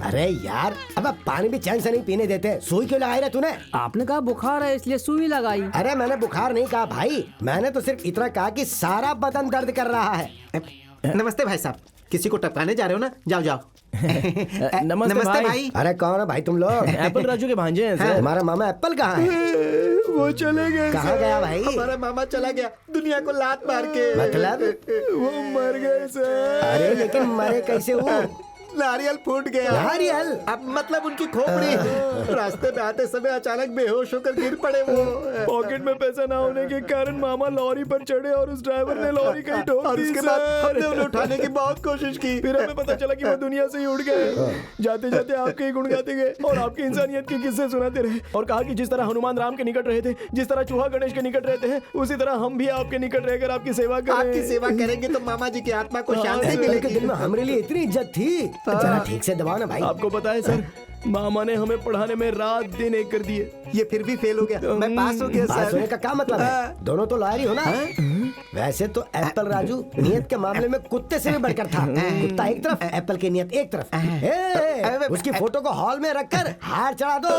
अरे यार, अब पानी भी चैन से नहीं पीने देते। सुई क्यों लगाई रे तूने? आपने कहा बुखार है इसलिए सुई लगाई। अरे मैंने बुखार नहीं कहा भाई, मैंने तो सिर्फ इतना कहा कि सारा बदन दर्द कर रहा है। नमस्ते भाई साहब, किसी को टपकाने जा रहे हो ना? जाओ जाओ। नमस्ते भाई। अरे कौन है भाई तुम लोग? एप्पल राजू के भांजे हैं सर। हमारा मामा एप्पल कहाँ है? वो चले गए। कहाँ गया भाई? हमारा मामा चला गया दुनिया को लात मार के। मतलब? वो मर गए सर। अरे लेकिन मरे कैसे हुए? नारियल फूट गया। नारियल? अब मतलब उनकी खोपड़ी। रास्ते में आते समय अचानक बेहोश होकर गिर पड़े वो। पॉकेट में पैसा ना होने के कारण मामा लॉरी पर चढ़े और उस ड्राइवर ने लॉरी कहीं ठोक और दी उसके सर। बाद हमने उन्हें उठाने की बहुत कोशिश की। फिर हमें पता चला कि वो दुनिया से ही उड़ गए। जाते जाते आपके ही गुण गाते गए और आपकी इंसानियत के किस्से सुनाते रहे और कहा कि जिस तरह हनुमान राम के निकट रहे थे, जिस तरह चूहा गणेश के निकट रहते हैं, उसी तरह हम भी आपके निकट रहकर आपकी सेवा करें। आपकी सेवा करेंगे तो मामा जी की आत्मा को शांति कल के मिलेगी। दिन में हमारे लिए इतनी इज्जत थी। जरा ठीक से दबाओ ना भाई। आपको पता है सर, मामा ने हमें पढ़ाने में रात दिन एक कर दिए। ये फिर भी फेल हो गया। मैं पास हो गया पास होने सर। का क्या मतलब है? दोनों तो लॉयर ही हो ना। वैसे तो एप्पल राजू नियत के मामले में कुत्ते से भी बढ़कर था। कुत्ता एक तरफ, एप्पल की नियत एक तरफ। उसकी फोटो को हॉल में रखकर हार चढ़ा दो।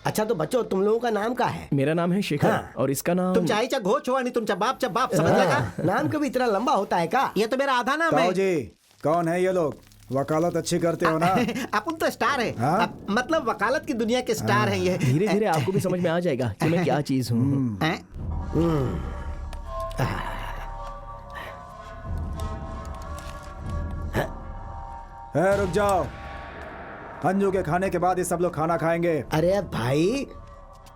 अच्छा तो बच्चों, तुम लोगों का नाम क्या है? मेरा नाम है शेखर हाँ। और इसका नाम तुम चाहे चा घोच हुआ नहीं, तुम चा बाप समझ लगा। नाम कभी इतना लंबा होता है क्या? ये तो मेरा आधा नाम है। ताऊ जी, कौन है ये लोग? वकालत अच्छी करते हो ना? अपन तो स्टार है। हाँ? मतलब वकालत की दुनिया के स्टार है ये। धीरे धीरे आपको भी समझ में आ जाएगा कि मैं क्या चीज हूँ। हैं? रुक जाओ। अंजू के खाने के बाद ये सब लोग खाना खाएंगे। अरे भाई,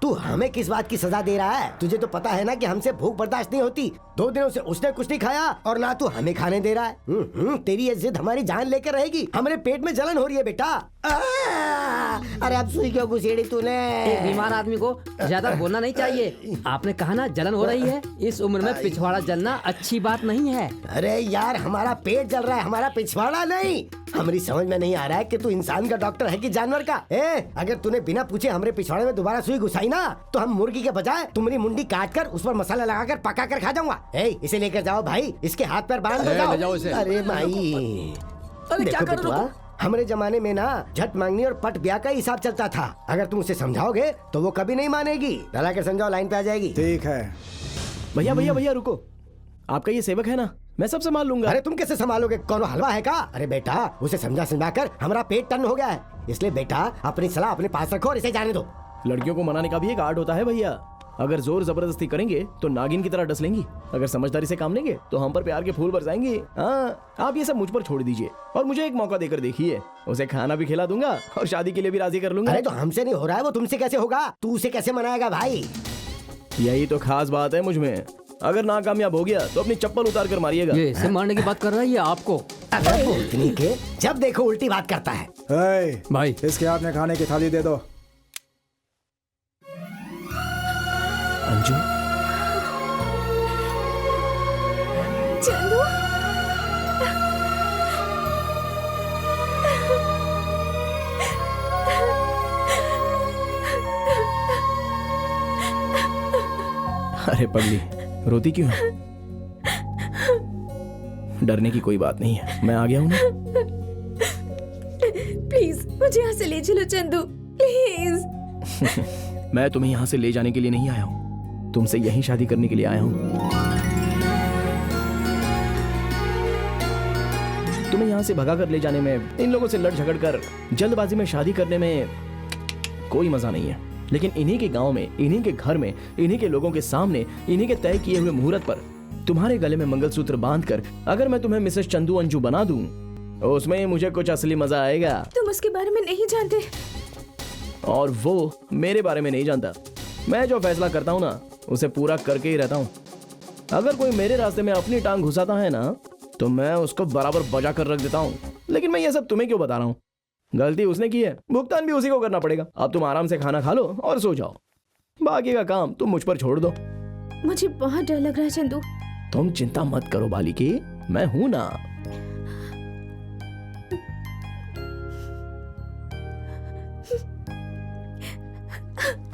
तू हमें किस बात की सजा दे रहा है? तुझे तो पता है ना कि हमसे भूख बर्दाश्त नहीं होती। 2 दिनों से उसने कुछ नहीं खाया और ना तू हमें खाने दे रहा है। तेरी ये जिद हमारी जान लेकर रहेगी। हमारे पेट में जलन हो रही है बेटा। अरे अब सुई क्यों घुसेड़ी तूने? एक बीमार आदमी को ज्यादा बोलना नहीं चाहिए। आपने कहा ना जलन हो रही है। इस उम्र में पिछवाड़ा जलना अच्छी बात नहीं है। अरे यार, हमारा पेट जल रहा है, हमारा पिछवाड़ा नहीं। हमारी समझ में नहीं आ रहा है कि तू इंसान का डॉक्टर है कि जानवर का। अगर तूने बिना पूछे हमारे पिछवाड़े में दोबारा सुई घुसाई ना, तो हम मुर्गी के बजाय तुम्हारी मुंडी काट कर उस पर मसाला लगाकर पका कर खा जाऊंगा। इसे लेकर जाओ भाई, इसके हाथ पैर बांध दो जाओ। अरे भाई, अरे क्या देखो कर रहे हो? बेटुआ, हमारे जमाने में ना झट मांगनी और पट ब्याह का हिसाब चलता था। अगर तुम उसे समझाओगे तो वो कभी नहीं मानेगी। डरा कर समझाओ, लाइन पे आ जाएगी। ठीक है। भैया भैया भैया रुको, आपका ये सेवक है ना, मैं सब संभाल लूंगा। अरे तुम कैसे संभालोगे? कौन हलवा है का? अरे बेटा, उसे समझा कर हमारा पेट टन हो गया है। इसलिए बेटा अपनी सलाह अपने पास रखो और इसे जाने दो। लड़कियों को मनाने का भी एक आर्ट होता है भैया। अगर जोर जबरदस्ती करेंगे तो नागिन की तरह डस लेंगी। अगर समझदारी से काम लेंगे तो हम पर प्यार के फूल बरसाएंगे। हाँ, आप ये सब मुझ पर छोड़ दीजिए और मुझे एक मौका देकर देखिए। उसे खाना भी खिला दूंगा और शादी के लिए भी राजी कर लूंगा। अरे तो हमसे नहीं हो रहा है, वो तुमसे कैसे होगा? तू उसे कैसे मनाएगा भाई? यही तो खास बात है मुझ में। अगर नाकामयाब हो गया तो अपनी चप्पल उतार कर मारिएगा। ये इसे मारने की बात कर रहा है ये आपको। अरे भूतनी के, जब देखो उल्टी बात करता है। भाई इसके हाथ में खाने की थाली दे दो। अंजू, चंदू, अरे पगली, रोती क्यों है? डरने की कोई बात नहीं है, मैं आ गया हूँ ना। प्लीज मुझे यहाँ से ले चलो चंदू, प्लीज। मैं तुम्हें यहाँ से ले जाने के लिए नहीं आया हूँ, तुमसे यहीं शादी करने के लिए आया हूँ। तुम्हें यहाँ से भगा कर ले जाने में, इन लोगों से लड़ झगड़ कर जल्दबाजी में शादी करने में कोई मजा नहीं है। लेकिन इन्हीं के गांव में, इन्हीं के घर में, इन्हीं के लोगों के सामने, इन्हीं के तय किए हुए मुहूर्त पर तुम्हारे गले में मंगलसूत्र बांधकर अगर मैं तुम्हें मिसेस चंदू अंजू बना दूं, उसमें मुझे कुछ असली मजा आएगा। तुम उसके बारे में नहीं जानते और वो मेरे बारे में नहीं जानता। मैं जो फैसला करता हूँ ना, उसे पूरा करके ही रहता हूँ। अगर कोई मेरे रास्ते में अपनी टांग घुसाता है ना, तो मैं उसको बराबर बजा कर रख देता हूँ। लेकिन मैं ये सब तुम्हें क्यों बता रहा हूँ? गलती उसने की है, भुगतान भी उसी को करना पड़ेगा। अब तुम आराम से खाना खा लो और सो जाओ। बाकी का काम तुम मुझ पर छोड़ दो। मुझे बहुत डर लग रहा है चंदू। तुम चिंता मत करो बालिके, मैं हूं ना।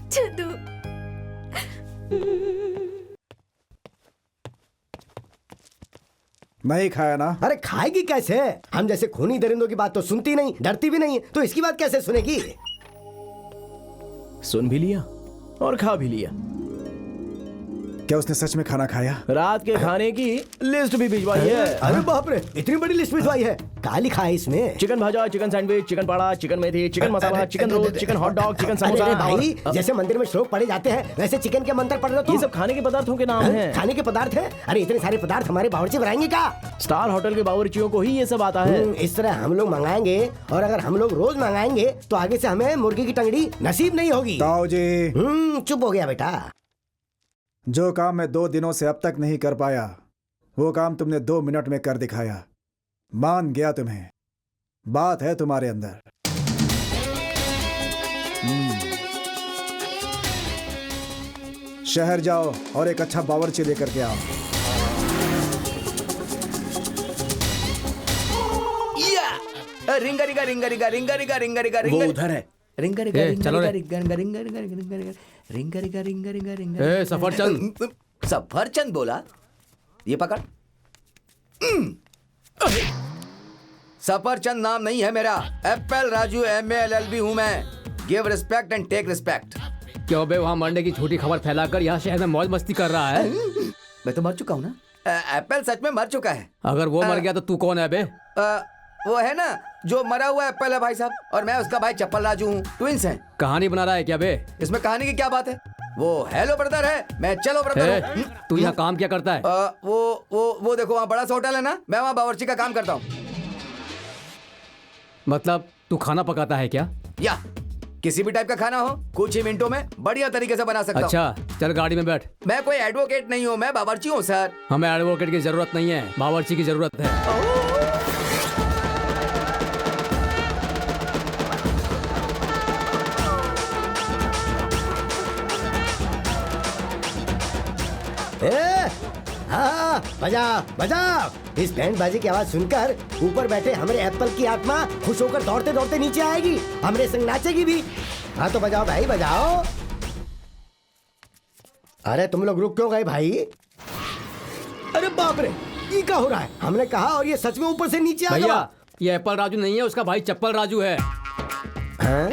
चंदू, नहीं खाया ना? अरे खाएगी कैसे? हम जैसे खूनी दरिंदों की बात तो सुनती नहीं, डरती भी नहीं, तो इसकी बात कैसे सुनेगी? सुन भी लिया और खा भी लिया। क्या उसने सच में खाना खाया? रात के खाने की लिस्ट भी भिजवाई है। अरे बाप रे, इतनी बड़ी लिस्ट भिजवाई है। क्या लिखा है इसमें? चिकन भाजा, चिकन सैंडविच, चिकन पाड़ा, चिकन मेथी, chicken masala, chicken roll, chicken hot dog, chicken अरे समोसा। भाई, जैसे मंदिर में श्लोक पढ़े जाते हैं वैसे चिकन के मंत्र पढ़ रहे हो ये तुम? सब खाने के पदार्थों के नाम हैं। खाने के पदार्थ है? अरे इतने सारे पदार्थ हमारे बावर्ची बनाएंगे क्या? स्टार होटल के बावर्चियों को ही ये सब आता है। इस तरह हम लोग मंगाएंगे, और अगर हम लोग रोज मंगाएंगे तो आगे से हमें मुर्गी की टंगड़ी नसीब नहीं होगी। ताऊ जी, चुप हो गया बेटा। जो काम मैं 2 दिनों से अब तक नहीं कर पाया, वो काम तुमने 2 मिनट में कर दिखाया। मान गया तुम्हें। बात है तुम्हारे अंदर। शहर जाओ और एक अच्छा बावर्ची लेकर के आओ। रिंगा रिंगा रिंगा रिंगा रिंगा रिंगा रिंगा रिंगा रिंगा उधर है। रिंगा रिंगा ए, रिंगा चलो रे। रिंगा रिंगा रिंगा रिंगा रिंगा रिंगा रिंगा रिंगा रिंगा रिंगा रिंगा ए, सफरचंद। सफरचंद बोला? ये पकड़। सफरचंद नाम नहीं है मेरा, एप्पल राजू MALLB हूँ मैं। Give respect and take respect. क्यों बे वहाँ मरने की झूठी खबर फैलाकर यहाँ शहर में मौज मस्ती कर रहा है? मैं तो मर चुका हूँ ना। एप्पल सच में मर चुका है। अगर वो मर गया तो तू कौन है बे? वो है ना जो मरा हुआ एप्पल है भाई साहब, और मैं उसका भाई चप्पल राजू हूँ। ट्विंस हैं। कहानी बना रहा है क्या बे? इसमें कहानी की क्या बात है? वो हेलो ब्रदर है, मैं चलो ब्रदर ए, हूँ। तू यहाँ काम क्या करता है? वो देखो वहाँ बड़ा सा होटल है ना, मैं वहाँ बावर्ची का काम करता हूँ। मतलब तू खाना पकाता है क्या? या किसी भी टाइप का खाना हो, कुछ ही मिनटों में बढ़िया तरीके से बना सकता हूँ। अच्छा चल गाड़ी में बैठ। मैं कोई एडवोकेट नहीं हूँ, मैं बावर्ची हूँ सर। हमें एडवोकेट की जरूरत नहीं है, बावर्ची की जरूरत है। हाँ, बजाओ बजाओ। इस बैंड बाजी की आवाज सुनकर ऊपर बैठे हमारे एप्पल की आत्मा खुश होकर दौड़ते दौड़ते नीचे आएगी, हमरे संग नाचेगी भी। हाँ तो बजाओ भाई बजाओ। अरे तुम लोग रुक क्यों गए भाई? अरे बाप रे, ये क्या हो रहा है? हमने कहा और ये सच में ऊपर से नीचे आ गया। भैया ये एप्पल राजू नहीं है, उसका भाई चप्पल राजू है। हाँ?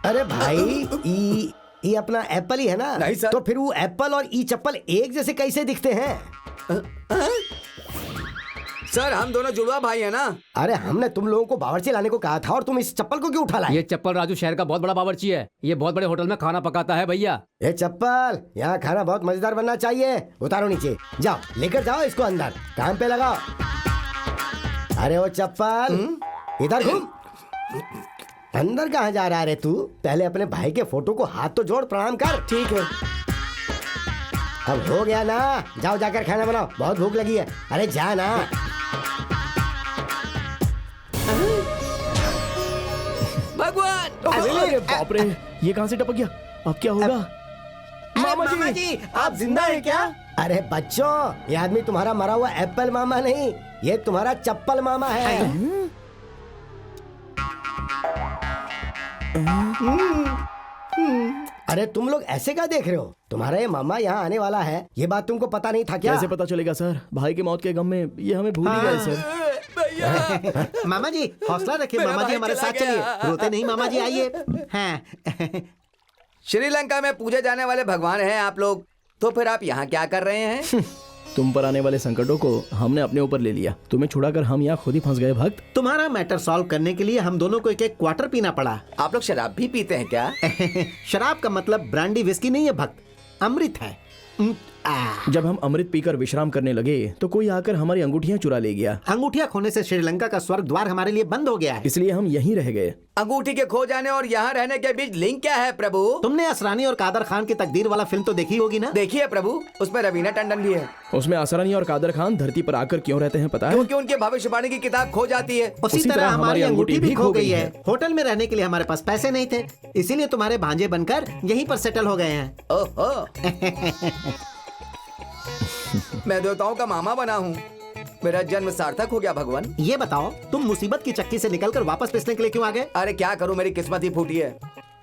अरे भाई ये अपना एप्पल ही है ना? नहीं सर। तो फिर वो एप्पल और ई चप्पल एक जैसे कैसे दिखते हैं? सर हम दोनों जुड़वा भाई है ना। अरे हमने तुम लोगों को बावर्ची लाने को कहा था और तुम इस चप्पल को क्यों उठा लाए? ये चप्पल राजू शहर का बहुत बड़ा बावर्ची है, ये बहुत बड़े होटल में खाना पकाता है भैया। ये चप्पल, यहाँ खाना बहुत मजेदार बनना चाहिए। उतारो नीचे, जाओ लेकर जाओ इसको अंदर, काम पे लगाओ। अरे वो चप्पल इधर घूम। अंदर कहाँ जा रहा है रे तू? पहले अपने भाई के फोटो को हाथ तो जोड़ प्रणाम कर। ठीक है। अब हो गया ना, जाओ जाकर खाना बनाओ, बहुत भूख लगी है। अरे जा ना। भगवान अरे बाप रे, ये कहाँ से टपक गया? अब क्या होगा? मामा जी आप जिंदा हैं क्या? अरे बच्चों, ये आदमी तुम्हारा मरा हुआ एप्पल मामा नहीं, ये तुम्हारा चप्पल मामा है। अरे तुम लोग ऐसे क्या देख रहे हो? तुम्हारा ये मामा यहाँ आने वाला है, ये बात तुमको पता नहीं था क्या? कैसे पता चलेगा सर? भाई की मौत के गम में ये हमें भूल ही गए सर। भैया मामा जी हौसला रखिए, मेरा मामा जी भाई हमारे चला साथ चलिए, गया। रोते नहीं मामा जी, आइए। हाँ। श्रीलंका में पूजे जाने वाले भगवान हैं आप लोग, तो फिर आप यहाँ क्या कर रहे हैं? तुम पर आने वाले संकटों को हमने अपने ऊपर ले लिया, तुम्हें छुड़ाकर हम यहाँ खुद ही फंस गए भक्त। तुम्हारा मैटर सॉल्व करने के लिए हम दोनों को एक एक क्वार्टर पीना पड़ा। आप लोग शराब भी पीते हैं क्या? शराब का मतलब ब्रांडी विस्की नहीं है भक्त, अमृत है। जब हम अमृत पीकर विश्राम करने लगे तो कोई आकर हमारी अंगूठियां चुरा ले गया। अंगूठिया खोने से श्रीलंका का स्वर्ग द्वार हमारे लिए बंद हो गया है। इसलिए हम यहीं रह गए। अंगूठी के खो जाने और यहाँ रहने के बीच लिंक क्या है प्रभु? तुमने असरानी और कादर खान की तकदीर वाला फिल्म तो देखी होगी ना? देखिए प्रभु, उसमें रवीना टंडन भी है। उसमें असरानी और कादर खान धरती पर आकर क्यों रहते हैं पता है? क्योंकि उनकी भविष्यवाणी की किताब खो जाती है। उसी तरह हमारी अंगूठी भी खो गई है। होटल में रहने के लिए हमारे पास पैसे नहीं थे, इसीलिए तुम्हारे भांजे बनकर यहीं पर सेटल हो गए हैं। ओहो मैं देवताओं का मामा बना हूँ, मेरा जन्म सार्थक हो गया भगवान। ये बताओ, तुम मुसीबत की चक्की से निकलकर वापस पिसने के लिए क्यों आ गए? अरे क्या करूँ, मेरी किस्मत ही फूटी है।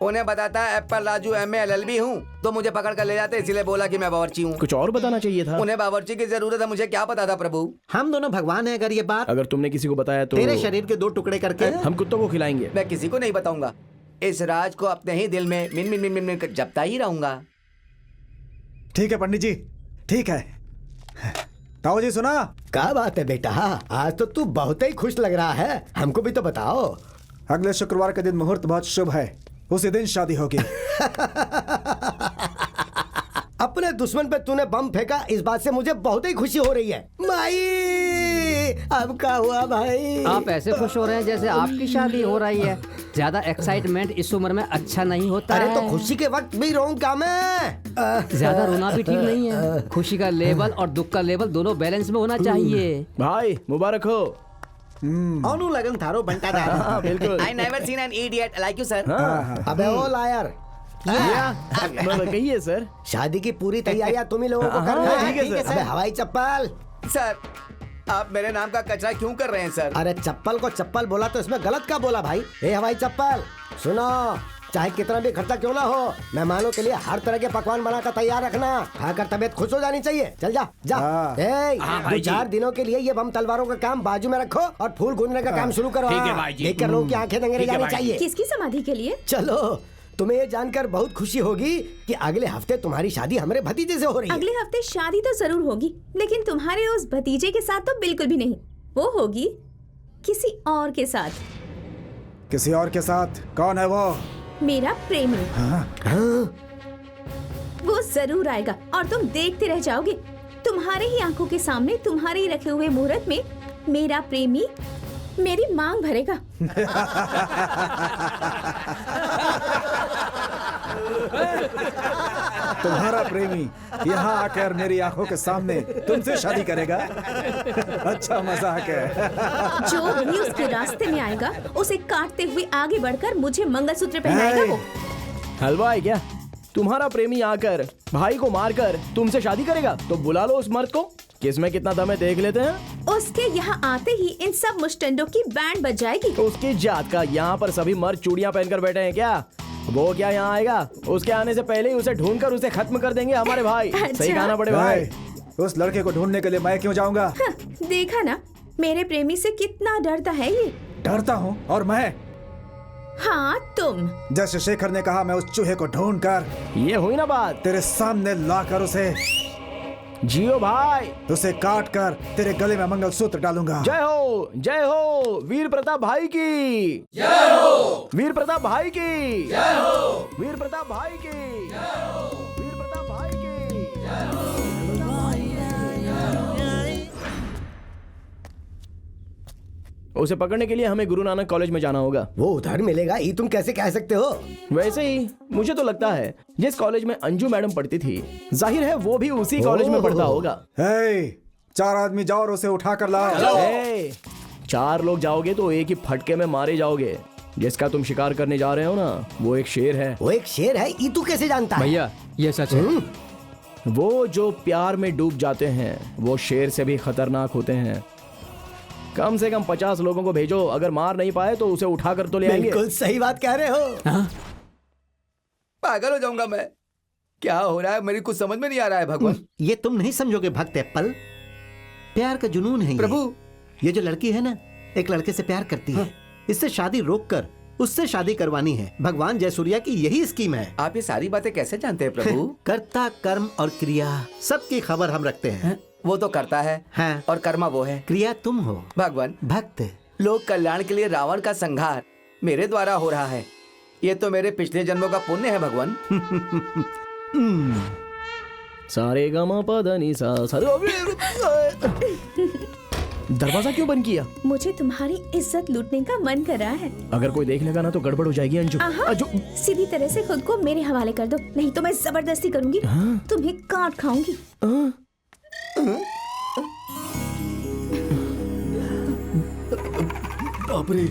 उन्हें बताता एप्पल राजू MA LLB हूँ, तो मुझे पकड़ कर ले जाते, इसीलिए बोला कि मैं बावर्ची हूँ। कुछ और बताना चाहिए था। उन्हें बावर्ची की जरूरत है, मुझे क्या पता था प्रभु। हम दोनों भगवान है। अगर ये बात अगर तुमने किसी को बताया तो तेरे शरीर के 2 टुकड़े करके हम कुत्तों को खिलाएंगे। मैं किसी को नहीं बताऊंगा, इस राज को अपने ही दिल में मिन मिन मिन मिन मिन कर जपता ही रहूंगा। ठीक है पंडित जी, ठीक है। ताऊ जी सुना? क्या बात है बेटा, आज तो तू बहुत ही खुश लग रहा है, हमको भी तो बताओ। अगले शुक्रवार के दिन मुहूर्त बहुत शुभ है, उसी दिन शादी होगी। अपने दुश्मन पे तूने बम फेंका, इस बात से मुझे बहुत ही खुशी हो रही है। माई, अब क्या हुआ भाई? आप ऐसे खुश हो रहे हैं जैसे आपकी शादी हो रही है। ज्यादा एक्साइटमेंट इस उम्र में अच्छा नहीं होता अरे है। तो खुशी के वक्त भी रोऊं क्या मैं? ज्यादा रोना भी ठीक नहीं है। खुशी का लेवल और दुख का लेवल दोनों बैलेंस में होना चाहिए। भाई मुबारक हो। औनु लगन थारो बंटा जा। बिल्कुल। I never seen an idiot like you, sir. अबे ओ लायर, कहिए सर। शादी की पूरी तैयारियां तुम ही लोगों को हाँ, करनी है। ठीक है, सर। अबे हवाई चप्पल। सर, आप मेरे नाम का कचरा क्यों कर रहे हैं सर? अरे चप्पल को चप्पल बोला तो इसमें गलत क्या बोला भाई? ए हवाई चप्पल, सुनो, चाहे कितना भी खर्चा क्यों ना हो, मेहमानों के लिए हर तरह के पकवान बनाकर तैयार रखना। खाकर तबीयत खुश हो जानी चाहिए। चल जा जा। हाँ। ए, 2-4 दिनों के लिए ये बम तलवारों का काम बाजू में रखो और फूल गूंजने का काम शुरू करो। देखकर लोगों की आंखें दंगे रह जानी चाहिए। किसकी समाधि के लिए? चलो, तुम्हें ये जानकर बहुत खुशी होगी कि अगले हफ्ते तुम्हारी शादी हमारे भतीजे से हो रही है। अगले हफ्ते शादी तो जरूर होगी, लेकिन तुम्हारे उस भतीजे के साथ तो बिल्कुल भी नहीं। वो होगी किसी और के साथ। किसी और के साथ? कौन है वो? मेरा प्रेमी। वो जरूर आएगा और तुम देखते रह जाओगे। तुम्हारे ही आंखों के सामने, तुम्हारे ही रखे हुए मुहूर्त में मेरा प्रेमी मेरी मांग भरेगा। तुम्हारा प्रेमी यहाँ आकर मेरी आंखों के सामने तुमसे शादी करेगा? अच्छा मजाक है। जो भी उसके रास्ते में आएगा उसे काटते हुए आगे बढ़कर मुझे मंगलसूत्र पहनाएगा वो। हलवा है क्या? तुम्हारा प्रेमी आकर भाई को मारकर तुमसे शादी करेगा? तो बुला लो उस मर्द को, किसमें कितना दम है देख लेते हैं। उसके यहाँ आते ही इन सब मुस्टंडों की बैंड बज जाएगी। उसकी जात का, यहाँ पर सभी मर्द चूड़ियां पहनकर बैठे हैं क्या? वो क्या यहाँ आएगा? उसके आने से पहले ही उसे ढूंढकर उसे खत्म कर देंगे हमारे भाई। अच्छा। सही कहा ना बड़े भाई? भाई, उस लड़के को ढूंढने के लिए मैं क्यों जाऊंगा? हाँ, देखा ना मेरे प्रेमी से कितना डरता है ये। डरता हूँ? और मैं? हाँ तुम। जैसे शेखर ने कहा, मैं उस चूहे को ढूंढ कर ये हुई ना बात। तेरे सामने लाकर उसे जियो भाई। उसे काट कर तेरे गले में मंगलसूत्र डालूंगा। जय हो वीर प्रताप भाई की जय हो, वीर प्रताप भाई की जय हो, वीर प्रताप भाई की जय हो, वीर प्रताप भाई की जय हो। उसे पकड़ने के लिए हमें गुरु नानक कॉलेज में जाना होगा। वो उधर मिलेगा, ये तुम कैसे कह सकते हो? वैसे ही मुझे तो लगता है जिस कॉलेज में अंजू मैडम पढ़ती थी, जाहिर है वो भी उसी कॉलेज में पढ़ता होगा। 4 आदमी जाओ और उसे उठा कर लाओ। 4 लोग जाओगे तो एक ही फटके में मारे जाओगे। जिसका तुम शिकार करने जा रहे हो ना, वो एक शेर है। वो एक शेर है, ये तू कैसे जानता है? भैया ये सच है। वो जो प्यार में डूब जाते हैं वो शेर से भी खतरनाक होते हैं। कम से कम 50 लोगों को भेजो, अगर मार नहीं पाए तो उसे उठाकर तो ले आएंगे। बिल्कुल सही बात कह रहे हो। पागल हो जाऊंगा मैं। क्या हो रहा है, मेरी कुछ समझ में नहीं आ रहा है भगवान। ये तुम नहीं समझोगे भक्त एप्पल। प्यार का जुनून है ये। प्रभु, ये जो लड़की है ना, एक लड़के से प्यार करती है। इससे शादी रोककर उससे शादी करवानी है। भगवान जयसूर्या की यही स्कीम है। आप ये सारी बातें कैसे जानते हैं प्रभु? कर्ता, कर्म और क्रिया सबकी खबर हम रखते हैं। वो तो करता है हाँ। और कर्मा वो है। क्रिया तुम हो भगवान, भक्त। लोक कल्याण के लिए रावण का संहार मेरे द्वारा हो रहा है। ये तो मेरे पिछले जन्मों का पुण्य है भगवान। सारे गामा पधनी सा दरवाजा क्यों बंद किया? मुझे तुम्हारी इज्जत लूटने का मन कर रहा है। अगर कोई देख लेगा ना तो गड़बड़ हो जाएगी अंजू। आहा, सीधी तरह से खुद को मेरे हवाले कर दो, नहीं तो मैं जबरदस्ती करूंगी। तुम्हें काट खाऊंगी। बाप रे।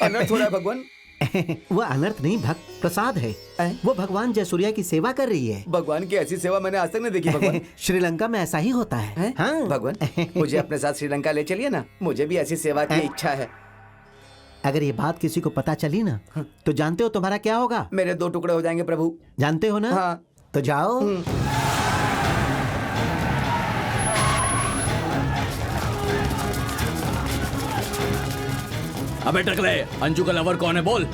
अनर्थ हो रहा है भगवान। वो अनर्थ नहीं भक्त प्रसाद है। वो भगवान जयसूर्या की सेवा कर रही है। भगवान की ऐसी सेवा मैंने आज तक नहीं देखी भगवान। श्रीलंका में ऐसा ही होता है। हाँ भगवान, मुझे अपने साथ श्रीलंका ले चलिए ना, मुझे भी ऐसी सेवा की इच्छा है। अगर ये बात किसी को पता चली ना तो जानते हो तुम्हारा क्या होगा? मेरे 2 टुकड़े हो जाएंगे प्रभु। जानते हो ना? हाँ। तो जाओ। अबे टकले, अंजू का लवर कौन है बोल।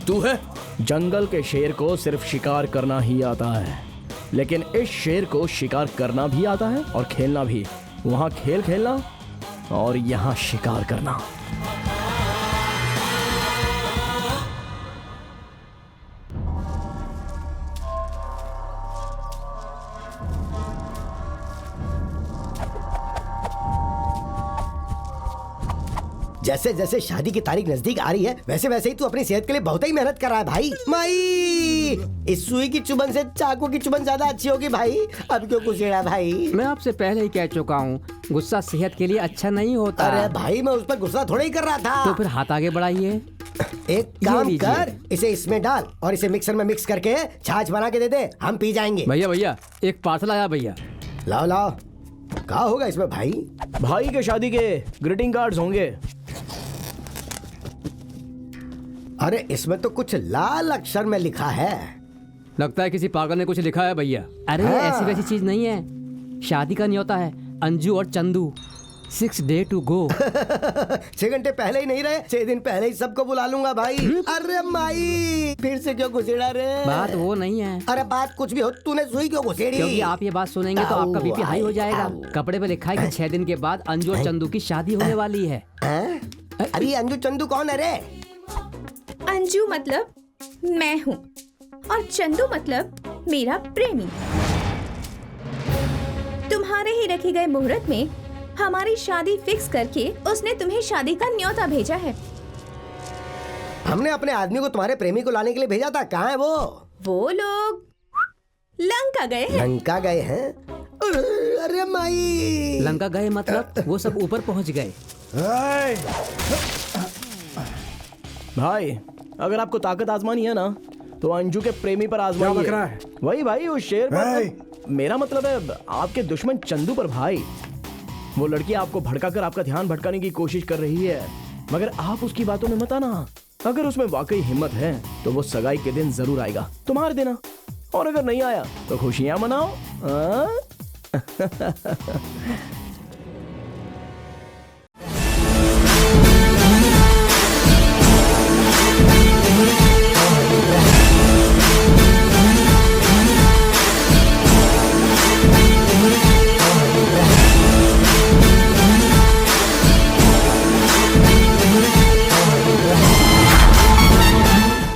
तू है? जंगल के शेर को सिर्फ शिकार करना ही आता है, लेकिन इस शेर को शिकार करना भी आता है और खेलना भी। वहां खेल खेलना और यहाँ शिकार करना। जैसे जैसे शादी की तारीख नजदीक आ रही है वैसे वैसे ही तू अपनी सेहत के लिए बहुत ही मेहनत कर रहा है भाई। माई, इस सुई की चुभन से चाकू की चुभन ज्यादा अच्छी होगी भाई। अब क्यों गुस्सेड़ा भाई? मैं आपसे पहले ही कह चुका हूँ, गुस्सा सेहत के लिए अच्छा नहीं होता। अरे भाई, मैं उस पर गुस्सा थोड़ा ही कर रहा था। तो फिर हाथ आगे बढ़ाइए। एक काम लीजिए। कर, इसे इसमें डाल और इसे मिक्सर में मिक्स करके छाछ बना के दे दे, हम पी जाएंगे। भैया भैया, एक पार्सल आया भैया। लाओ लाओ। क्या होगा इसमें भाई? भाई के शादी के ग्रीटिंग कार्ड्स होंगे। अरे इसमें तो कुछ लाल अक्षर में लिखा है। लगता है किसी पागल ने कुछ लिखा है भैया। अरे हाँ। ऐसी वैसी चीज नहीं है, शादी का न्योता है। अंजू और चंदू 6 days to go। 6 घंटे पहले ही नहीं रहे, 6 दिन पहले ही सबको बुला लूंगा भाई। अरे माई, फिर से क्यों घुसेड़ा रे? बात वो नहीं है। अरे बात कुछ भी हो, तूने सुई क्यों घुसेड़ी? क्योंकि आप ये बात सुनेंगे तो आपका बीपी हाई हो जाएगा। कपड़े पे लिखा है कि 6 दिन के बाद अंजू और चंदू की शादी होने वाली है। हैं? अरे अंजू चंदू कौन है रे? अंजू मतलब मैं हूँ और चंदू मतलब मेरा प्रेमी। तुम्हारे ही रखे गए मुहूर्त में हमारी शादी फिक्स करके उसने तुम्हें शादी का न्योता भेजा है। हमने अपने आदमी को तुम्हारे प्रेमी को लाने के लिए भेजा था। कहाँ है वो? वो लोग लंका गए हैं। लंका गए हैं? अरे माई, लंका गए मतलब वो सब ऊपर पहुंच गए। भाई, अगर आपको ताकत आजमानी है ना तो अंजू के प्रेमी पर क्या बक रहा आजमाइए। है? वही भाई, उस शेर भाई। पर। मेरा मतलब है आपके दुश्मन चंदू पर भाई। वो लड़की आपको भड़काकर आपका ध्यान भटकाने की कोशिश कर रही है, मगर आप उसकी बातों में मत आना। अगर उसमें वाकई हिम्मत है तो वो सगाई के दिन जरूर आएगा, तुम हार देना। और अगर नहीं आया तो खुशियां मनाओ।